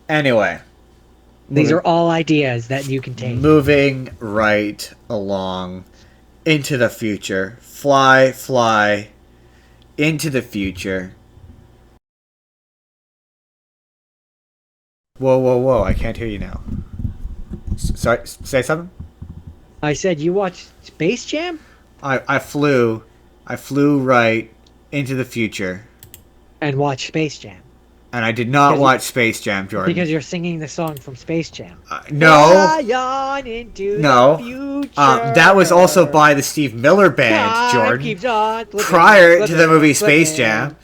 Anyway, These are all ideas that you can take. moving right along into the future. Fly into the future. Whoa! I can't hear you now. Sorry, say something. I said you watched Space Jam? I flew right into the future, And watched Space Jam. and I did not watch Space Jam, Jordan. Because you're singing the song from Space Jam. No. Fly on into No. the future. That was also by the Steve Miller Band, Time Jordan. keeps on flipping, Prior to the movie flipping, Space Jam.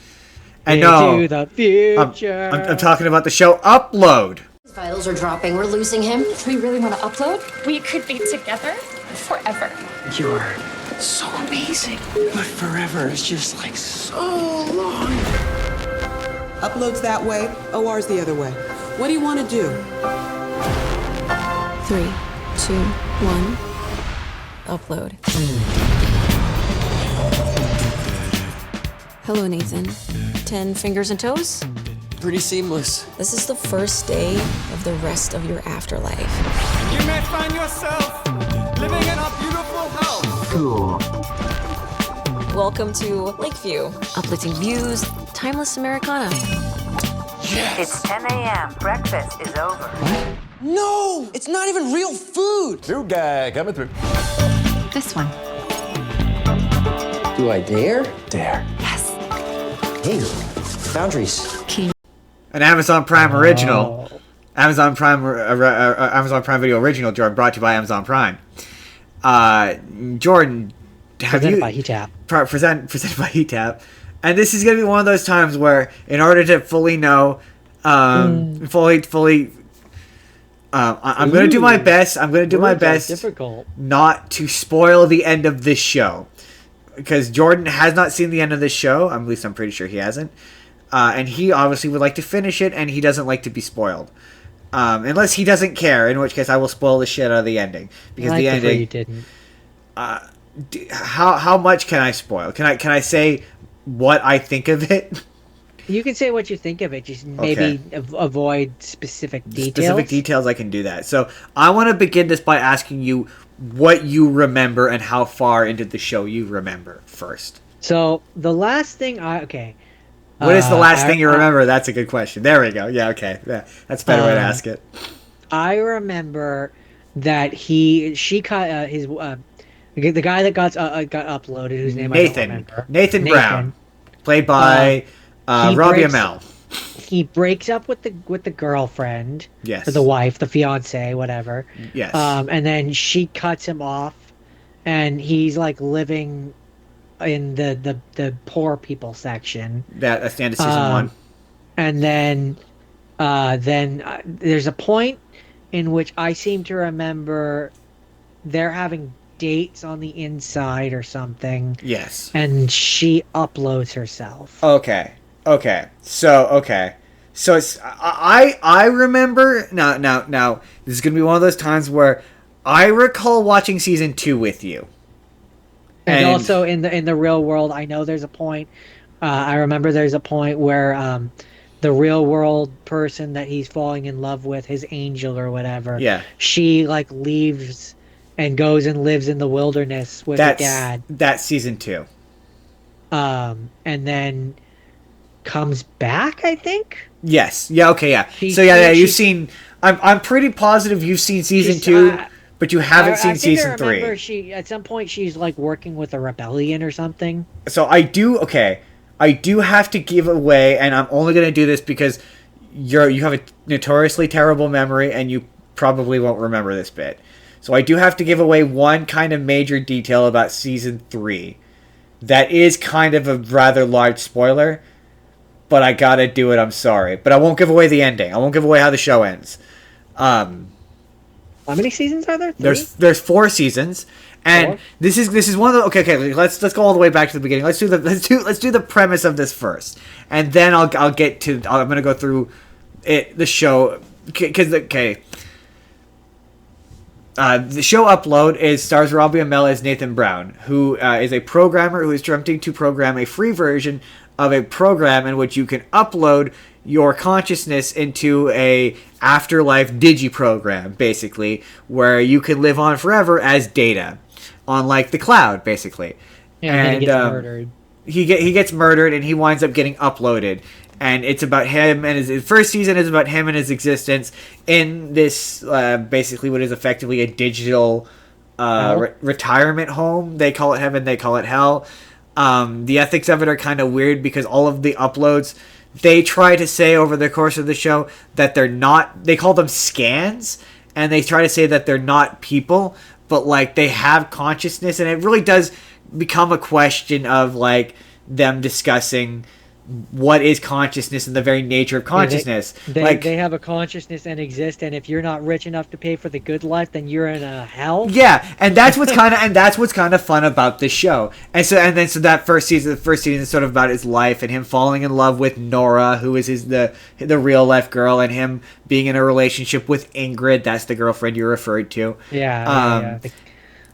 And no, into the future. I'm talking about the show Upload. His vitals are dropping. We're losing him. Do we really want to upload? We could be together forever. You're so amazing. But forever is just like so long. Upload's that way, OR's the other way. What do you want to do? 3, 2, 1. Upload. Hello, Nathan. 10 fingers and toes? Pretty seamless. This is the first day of the rest of your afterlife. You may find yourself living in a beautiful house. Cool. Welcome to Lakeview. Uplifting views, timeless Americana. Yes. It's 10 a.m. Breakfast is over. No! It's not even real food! New guy coming through. This one. Do I dare? Dare. Yes. Hey, boundaries. An Amazon Prime original. Amazon Prime Video original, Jordan, brought to you by Amazon Prime. Jordan, Presented by Heat-Tap. Presented by Heat-Tap. And this is going to be one of those times where, in order to fully know, I'm going to do my best. I'm going to do my best Difficult. not to spoil the end of this show. Because Jordan has not seen the end of this show. At least I'm pretty sure he hasn't. And he obviously would like to finish it, and he doesn't like to be spoiled. Unless he doesn't care, in which case I will spoil the shit out of the ending. Because the ending... You didn't. How much can I spoil? Can I say what I think of it? You can say what you think of it, just maybe avoid specific details. Specific details, I can do that. So I want to begin this by asking you what you remember and how far into the show you remember first. So the last thing What is the last thing you remember? That's a good question. There we go. Yeah, okay. Yeah, that's a better way to ask it. I remember that she cut the guy that got uploaded, whose name I don't remember. Nathan Brown, played by Robbie Amell. He breaks up with the girlfriend, yes, or the wife, the fiance, whatever. Yes. And then she cuts him off, and he's like living in the poor people section. That's the end of season 1. And then there's a point in which I seem to remember they're having dates on the inside or something. Yes. And she uploads herself. Okay. So it's I remember now this is gonna be one of those times where I recall watching season 2 with you. And also in the real world, I know there's a point. I remember there's a point where the real world person that he's falling in love with, his angel or whatever, she like leaves and goes and lives in the wilderness with her dad. That's season 2. And then comes back, I think. Yes. Yeah. Okay. Yeah. You've seen. I'm pretty positive you've seen season 2. But you haven't seen season 3. I remember she at some point she's like working with a rebellion or something. So I do have to give away, and I'm only going to do this because you have a notoriously terrible memory and you probably won't remember this bit. So I do have to give away one kind of major detail about season 3 that is kind of a rather large spoiler, but I got to do it, I'm sorry. But I won't give away the ending. I won't give away how the show ends. How many seasons are there? 3? There's 4 seasons, and 4? This is one of the okay. Let's go all the way back to the beginning. Let's do the premise of this first, and then I'm gonna go through the show because the show Upload stars Robbie Amell as Nathan Brown, who is a programmer who is attempting to program a free version of a program in which you can upload your consciousness into a afterlife digi program, basically, where you can live on forever as Data on like the cloud, basically. Yeah, and then he gets murdered. He gets murdered, and he winds up getting uploaded. And it's about him, and his first season is about him and his existence in this basically what is effectively a digital retirement home. They call it heaven, they call it hell. The ethics of it are kind of weird because all of the uploads, they try to say over the course of the show that they're not, they call them scans, and they try to say that they're not people, but like they have consciousness, and it really does become a question of like them discussing what is consciousness and the very nature of consciousness. They have a consciousness and exist, and if you're not rich enough to pay for the good life, then you're in a hell. Yeah, and that's what's kind of fun about this show. And so that first season is sort of about his life and him falling in love with Nora, who is the real life girl, and him being in a relationship with Ingrid. That's the girlfriend you referred to. Yeah.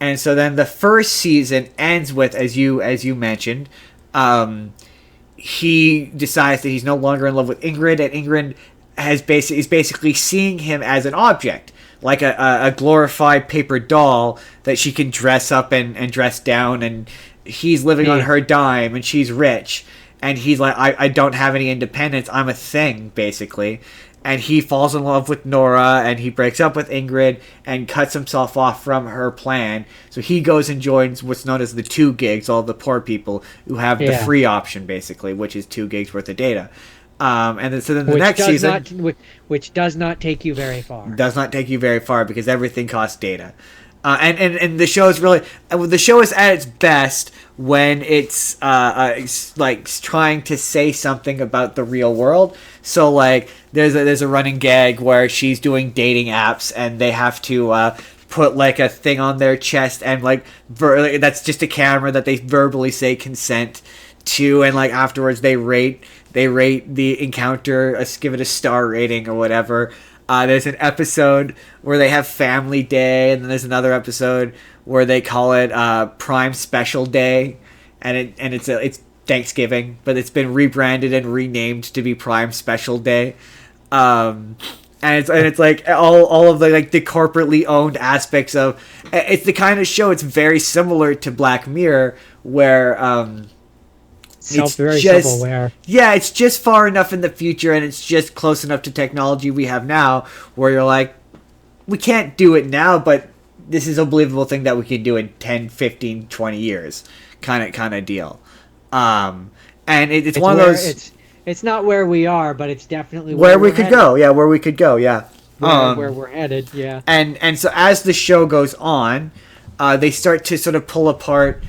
And so then the first season ends with, as you mentioned, he decides that he's no longer in love with Ingrid, and Ingrid is basically seeing him as an object, like a glorified paper doll that she can dress up and dress down, and he's living on her dime, and she's rich, and he's like, I don't have any independence, I'm a thing, basically. And he falls in love with Nora, and he breaks up with Ingrid and cuts himself off from her plan. So he goes and joins what's known as the 2 gigs, all the poor people who have the free option, basically, which is 2 gigs worth of data. And then the next season... which does not take you very far. Does not take you very far because everything costs data. And the show is really... The show is at its best when it's like trying to say something about the real world. So like there's a running gag where she's doing dating apps, and they have to put like a thing on their chest, and like that's just a camera that they verbally say consent to, and like afterwards they rate the encounter, give it a star rating or whatever. There's an episode where they have Family Day, and then there's another episode where they call it Prime Special Day, and it's Thanksgiving, but it's been rebranded and renamed to be Prime Special Day. And it's like all of the like the corporately owned aspects of it's the kind of show. It's very similar to Black Mirror, where self-aware. Yeah, it's just far enough in the future, and it's just close enough to technology we have now, where you're like, we can't do it now, but this is a believable thing that we can do in 10, 15, 20 years, kind of deal. And it's one of those. It's not where we are, but it's definitely where we could go. Yeah, where we could go. Yeah, where we're headed. Yeah. And so as the show goes on, they start to sort of pull apart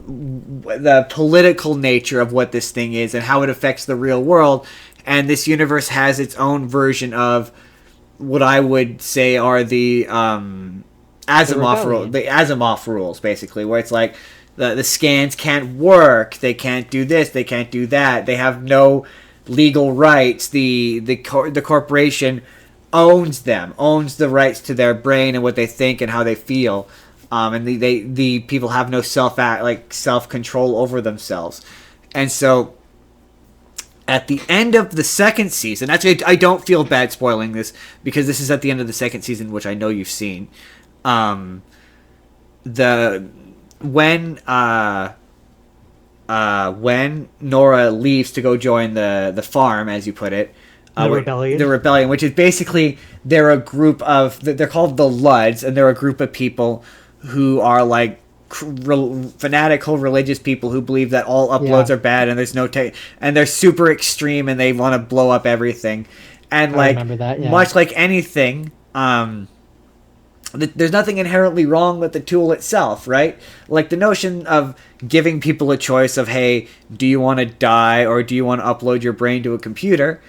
the political nature of what this thing is and how it affects the real world. And this universe has its own version of what I would say are the Asimov rules, basically, where it's like the scans can't work, they can't do this, they can't do that, they have no legal rights. The corporation owns the rights to their brain and what they think and how they feel. And the people have no self-control over themselves. And so at the end of the second season, actually I don't feel bad spoiling this because this is at the end of the second season, which I know you've seen. When Nora leaves to go join the farm, as you put it, the rebellion, which is basically they're a group of, they're called the Ludds, and they're a group of people who are like fanatical religious people who believe that all uploads are bad, and there's no and they're super extreme, and they want to blow up everything. And I remember that, yeah. Much like anything, there's nothing inherently wrong with the tool itself, right? Like the notion of giving people a choice of, hey, do you want to die or do you want to upload your brain to a computer?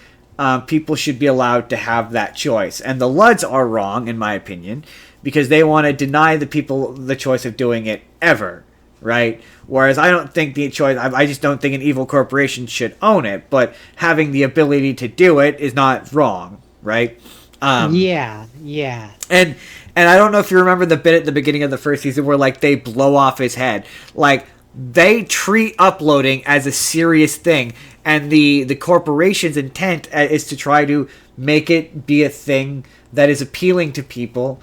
People should be allowed to have that choice. And the Ludds are wrong, in my opinion, because they want to deny the people the choice of doing it ever, right? Whereas I don't think the choice, I just don't think an evil corporation should own it, but having the ability to do it is not wrong, right? Yeah. And I don't know if you remember the bit at the beginning of the first season where like they blow off his head. Like they treat uploading as a serious thing, and the corporation's intent is to try to make it be a thing that is appealing to people,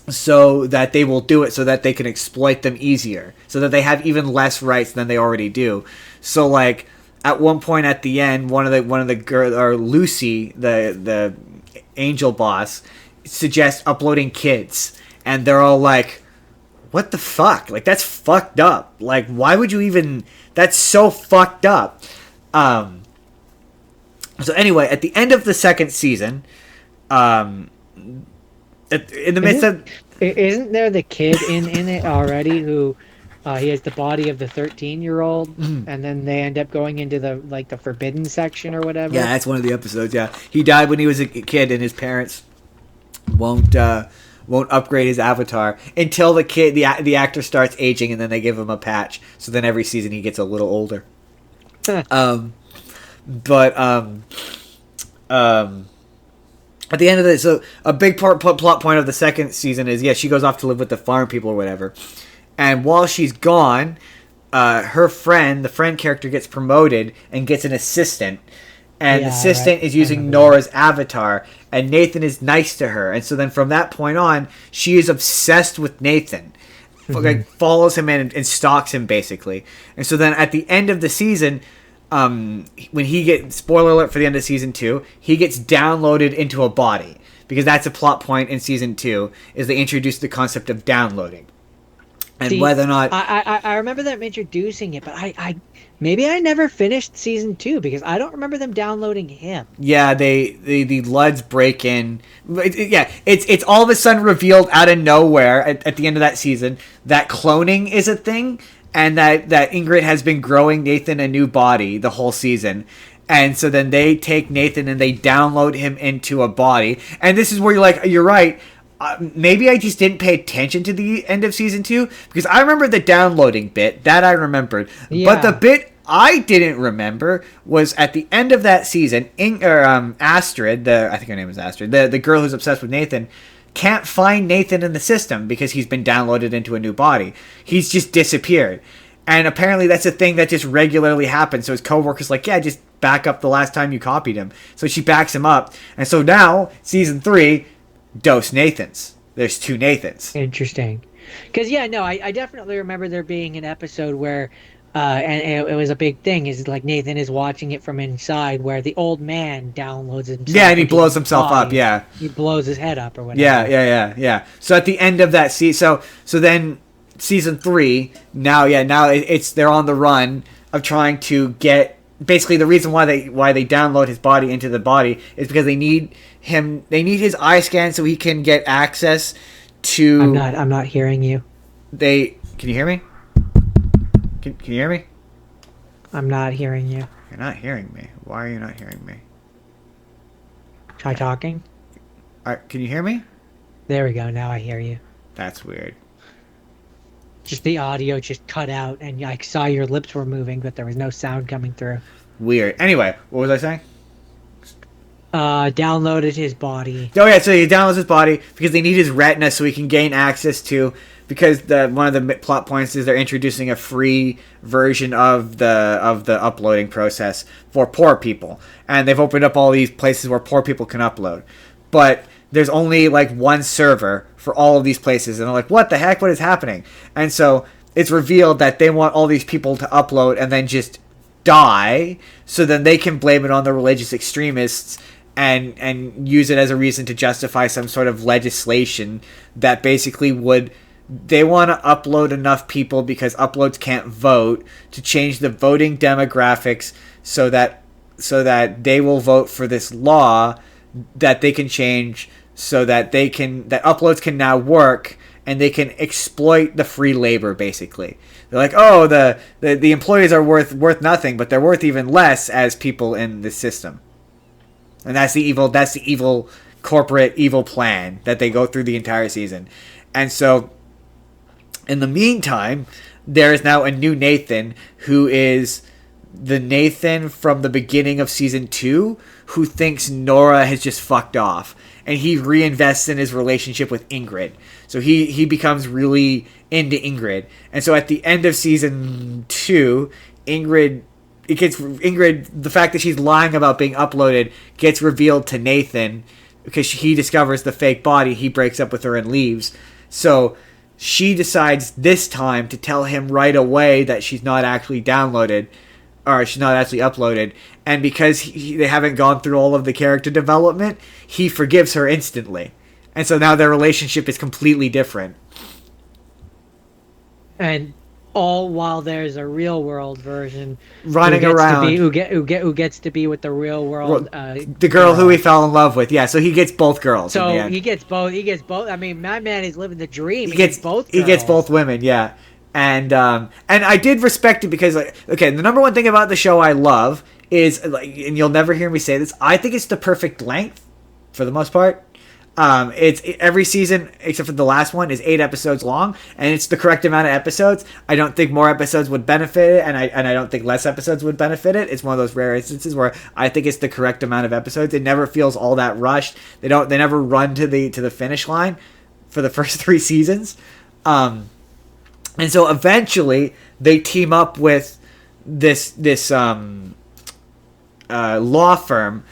so that they will do it, so that they can exploit them easier, so that they have even less rights than they already do. So like at one point at the end, one of the girl, or Lucy, the angel boss, suggests uploading kids, and they're all like, what the fuck? Like, that's fucked up. Like, why would you even... That's so fucked up. So anyway, at the end of the second season, in the midst of... Isn't there the kid in it already who... he has the body of the 13-year-old, and then they end up going into the forbidden section or whatever? Yeah, that's one of the episodes, yeah. He died when he was a kid, and his parents won't upgrade his avatar until the actor starts aging, and then they give him a patch. So then every season he gets a little older. At the end of this, so a big plot point of the second season is, she goes off to live with the farm people or whatever. And while she's gone, the friend character gets promoted and gets an assistant. And the assistant is using Nora's avatar, and Nathan is nice to her. And so then from that point on, she is obsessed with Nathan. Like, follows him in and stalks him, basically. And so then at the end of the season, when he gets... Spoiler alert for the end of Season 2, he gets downloaded into a body. Because that's a plot point in Season 2, is they introduce the concept of downloading. And whether or not... I remember them introducing it, but maybe I never finished Season 2, because I don't remember them downloading him. Yeah, the Luds break in. It's all of a sudden revealed out of nowhere at the end of that season that cloning is a thing, and that Ingrid has been growing Nathan a new body the whole season. And so then they take Nathan and they download him into a body. And this is where you're right. Maybe I just didn't pay attention to the end of Season 2, because I remember the downloading bit. That I remembered. Yeah. But the bit I didn't remember was at the end of that season, Astrid, I think her name is Astrid, the girl who's obsessed with Nathan, can't find Nathan in the system because he's been downloaded into a new body. He's just disappeared. And apparently that's a thing that just regularly happens. So his coworker's like, yeah, just back up the last time you copied him. So she backs him up. And so now, Season 3... Dose Nathans. There's 2 Nathans. Interesting. Because, I definitely remember there being an episode where, and it was a big thing, is like Nathan is watching it from inside, where the old man downloads himself. Yeah, and he blows himself up, yeah. He blows his head up or whatever. Yeah. So at the end of that season, so then Season 3, now it's they're on the run of trying to get... Basically, the reason why they download his body into the body is because they need his eye scan so he can get access to... I'm not hearing you. Can you hear me? Can you hear me? I'm not hearing you. You're not hearing me. Why are you not hearing me? Try talking. All right, can you hear me? There we go. Now I hear you. That's weird. Just the audio just cut out, and I saw your lips were moving, but there was no sound coming through. Weird. Anyway, what was I saying? Downloaded his body. Oh yeah, so he downloads his body because they need his retina so he can gain access to... Because one of the plot points is they're introducing a free version of the uploading process for poor people. And they've opened up all these places where poor people can upload. But... there's only one server for all of these places, and they're like, what the heck, what is happening? And so it's revealed that they want all these people to upload and then just die, so then they can blame it on the religious extremists and use it as a reason to justify some sort of legislation that basically they want to upload enough people because uploads can't vote, to change the voting demographics so that they will vote for this law that they can change so that uploads can now work and they can exploit the free labor. Basically, they're like, oh, the employees are worth nothing, but they're worth even less as people in the system. And that's the evil corporate evil plan that they go through the entire season. And so in the meantime, there is now a new Nathan who is the Nathan from the beginning of season 2 who thinks Nora has just fucked off, and he reinvests in his relationship with Ingrid. So he becomes really into Ingrid, and so at the end of season 2, the fact that she's lying about being uploaded gets revealed to Nathan because he discovers the fake body. He breaks up with her and leaves. So she decides this time to tell him right away that she's not actually downloaded, or she's not actually uploaded. And because they haven't gone through all of the character development, he forgives her instantly. And so now their relationship is completely different. And all while there's a real world version running around who gets to be with the real world the girl who he fell in love with. Yeah, so he gets both girls. So in the end. he gets both. I mean, my man is living the dream. He gets both girls. He gets both women. Yeah. And I did respect it because, like, okay, the number one thing about the show I love is, like, and you'll never hear me say this, I think it's the perfect length for the most part. It's every season except for the last one is 8 episodes long, and it's the correct amount of episodes. I don't think more episodes would benefit it, and I don't think less episodes would benefit it. It's one of those rare instances where I think it's the correct amount of episodes. It never feels all that rushed. They never run to the finish line for the first 3 seasons. And so eventually they team up with this law firm,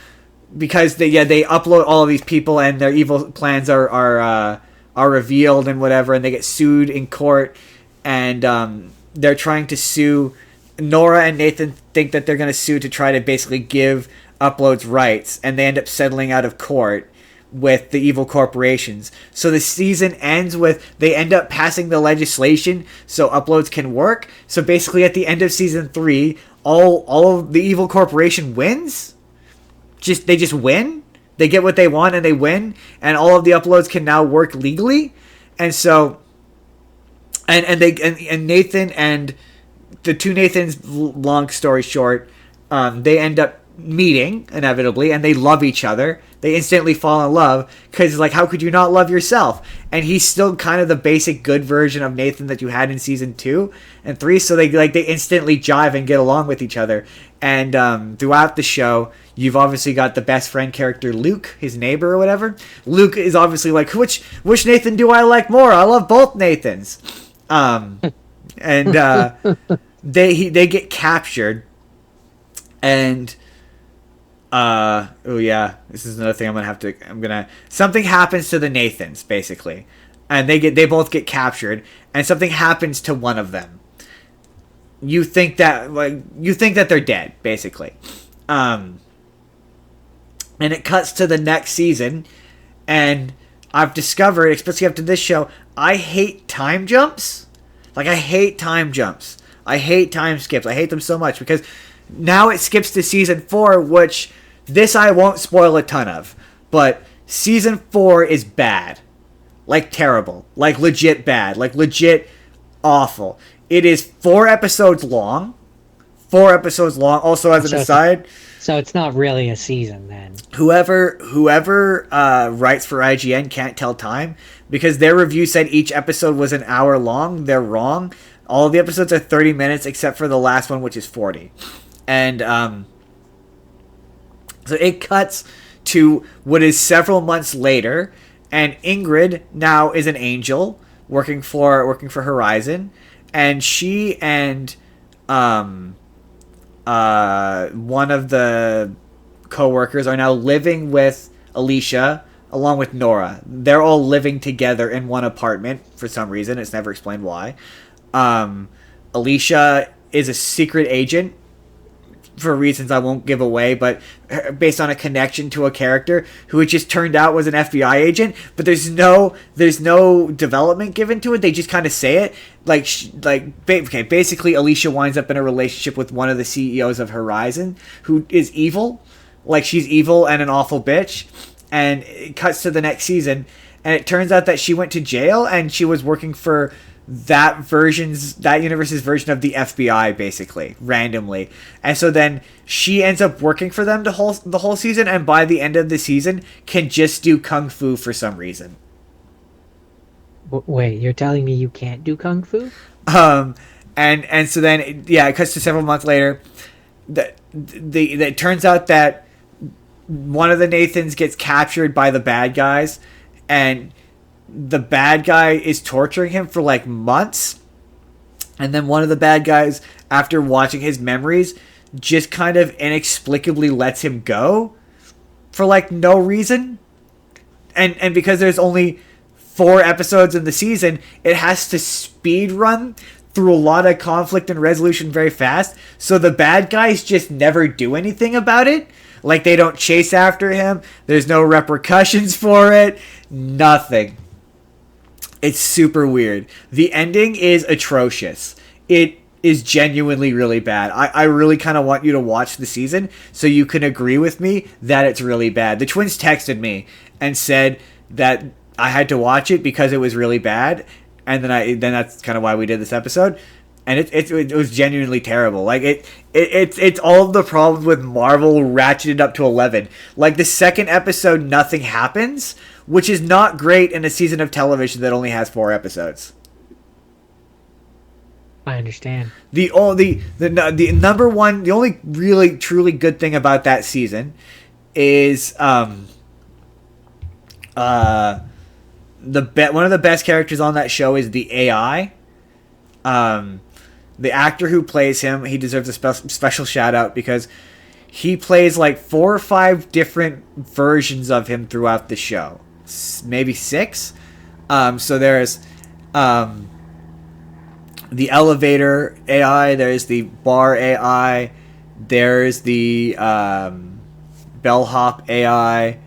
because they upload all of these people and their evil plans are revealed and whatever, and they get sued in court, and they're trying to sue. Nora and Nathan think that they're going to sue to try to basically give Upload's rights, and they end up settling out of court with the evil corporations. So the season ends with they end up passing the legislation so Uploads can work. So basically at the end of season 3, all of the evil corporation wins. They just win. They get what they want and they win, and all of the Uploads can now work legally. And so and Nathan and the two Nathans, long story short, they end up meeting inevitably, and they love each other. They instantly fall in love because, like, how could you not love yourself? And he's still kind of the basic good version of Nathan that you had in season 2 and 3. So they instantly jive and get along with each other. And throughout the show, you've obviously got the best friend character, Luke, his neighbor or whatever. Luke is obviously like, which Nathan do I like more? I love both Nathans. And they get captured, and oh yeah, this is another thing something happens to the Nathans basically, and they both get captured, and something happens to one of them. You think that they're dead basically, and it cuts to the next season, and I've discovered, especially after this show, I hate time jumps. Like, I hate time jumps. I hate time skips. I hate them so much because now it skips to season 4, which this I won't spoil a ton of, but season 4 is bad. Like, terrible. Like, legit bad. Like, legit awful. It is 4 episodes long. 4 episodes long. Also, as an aside, so it's not really a season then. Whoever writes for IGN can't tell time, because their review said each episode was an hour long. They're wrong. All of the episodes are 30 minutes except for the last one, which is 40. And so it cuts to what is several months later, and Ingrid now is an angel working for Horizon, and she and one of the co-workers are now living with Alicia along with Nora. They're all living together in one apartment for some reason. It's never explained why. Alicia is a secret agent for reasons I won't give away, but based on a connection to a character who it just turned out was an FBI agent, but there's no development given to it. They just kind of say it basically Alicia winds up in a relationship with one of the CEOs of Horizon, who is evil. Like, she's evil and an awful bitch. And it cuts to the next season, and it turns out that she went to jail, and she was working for that universe's version of the FBI, basically, randomly. And so then she ends up working for them the whole season, and by the end of the season can just do kung fu for some reason. Wait, you're telling me you can't do kung fu? And so then, yeah, it cuts to several months later, that turns out that one of the Nathans gets captured by the bad guys, and the bad guy is torturing him for like months. And then one of the bad guys, after watching his memories, just kind of inexplicably lets him go for like no reason. And because there's only 4 episodes in the season, it has to speed run through a lot of conflict and resolution very fast. So the bad guys just never do anything about it. Like, they don't chase after him. There's no repercussions for it. Nothing. It's super weird. The ending is atrocious. It is genuinely really bad. I really kind of want you to watch the season so you can agree with me that it's really bad. The twins texted me and said that I had to watch it because it was really bad, and then that's kind of why we did this episode. And it was genuinely terrible. Like, it's all of the problems with Marvel ratcheted up to 11. Like, the second episode, nothing happens, which is not great in a season of television that only has 4 episodes. I understand. The number one, the only really truly good thing about that season is one of the best characters on that show is the AI. The actor who plays him, he deserves a special shout out because he plays like 4 or 5 different versions of him throughout the show, maybe 6. So there's the elevator AI, there's the bar AI, there's the bellhop AI.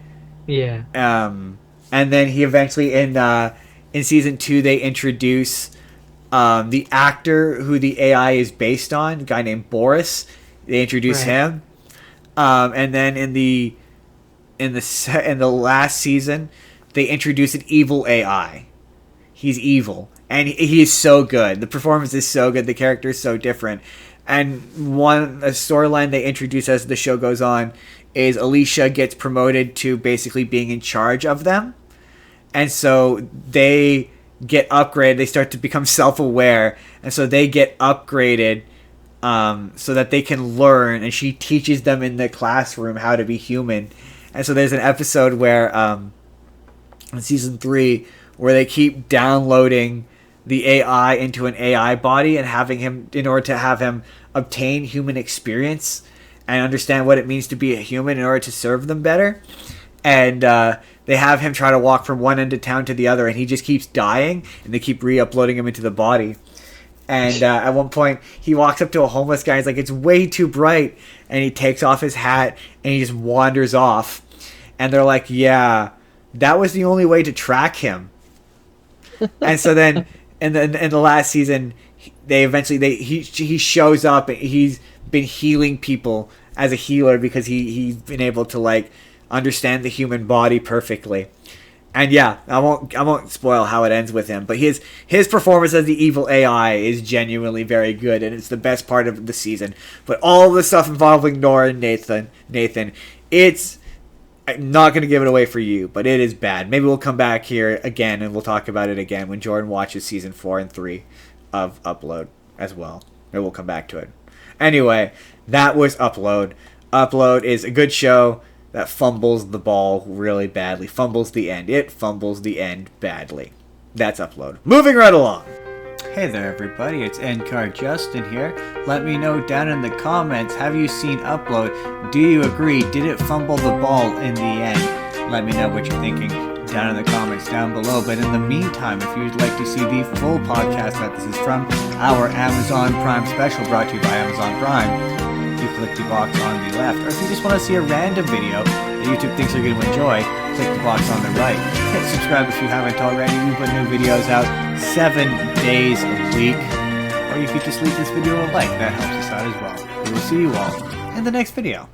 Yeah. And then he eventually in season 2 they introduce the actor who the AI is based on, a guy named Boris. They introduce him, and then in the last season, they introduce an evil AI. He's evil, and he is so good. The performance is so good. The character is so different. And a storyline they introduce as the show goes on is Alicia gets promoted to basically being in charge of them, and so they get upgraded. They start to become self-aware, and so they get upgraded so that they can learn, and she teaches them in the classroom how to be human. And so there's an episode where in season 3 where they keep downloading the AI into an AI body and having him, in order to have him obtain human experience and understand what it means to be a human in order to serve them better. And they have him try to walk from one end of town to the other, and he just keeps dying, and they keep re-uploading him into the body. And at one point, he walks up to a homeless guy, and he's like, "It's way too bright," and he takes off his hat, and he just wanders off. And they're like, "Yeah, that was the only way to track him." And so then, in the last season, he shows up, and he's been healing people as a healer because he's been able to, like, understand the human body perfectly. And yeah, I won't spoil how it ends with him, but his performance as the evil AI is genuinely very good, and it's the best part of the season. But all the stuff involving Nora and Nathan, it's, I'm not going to give it away for you, but it is bad. Maybe we'll come back here again and we'll talk about it again when Jordan watches season 4 and 3 of Upload as well. Maybe we'll come back to it. Anyway, that was Upload. Upload is a good show that fumbles the ball really badly. Fumbles the end. It fumbles the end badly. That's Upload. Moving right along. Hey there, everybody. It's NCAR Justin here. Let me know down in the comments, have you seen Upload? Do you agree? Did it fumble the ball in the end? Let me know what you're thinking down in the comments down below. But in the meantime, if you'd like to see the full podcast that this is from, our Amazon Prime special brought to you by Amazon Prime, you click the box on the left. Or if you just want to see a random video that YouTube thinks you're going to enjoy, click the box on the right. Hit subscribe if you haven't already. We put new videos out 7 days a week. Or you could just leave this video a like. That helps us out as well. We will see you all in the next video.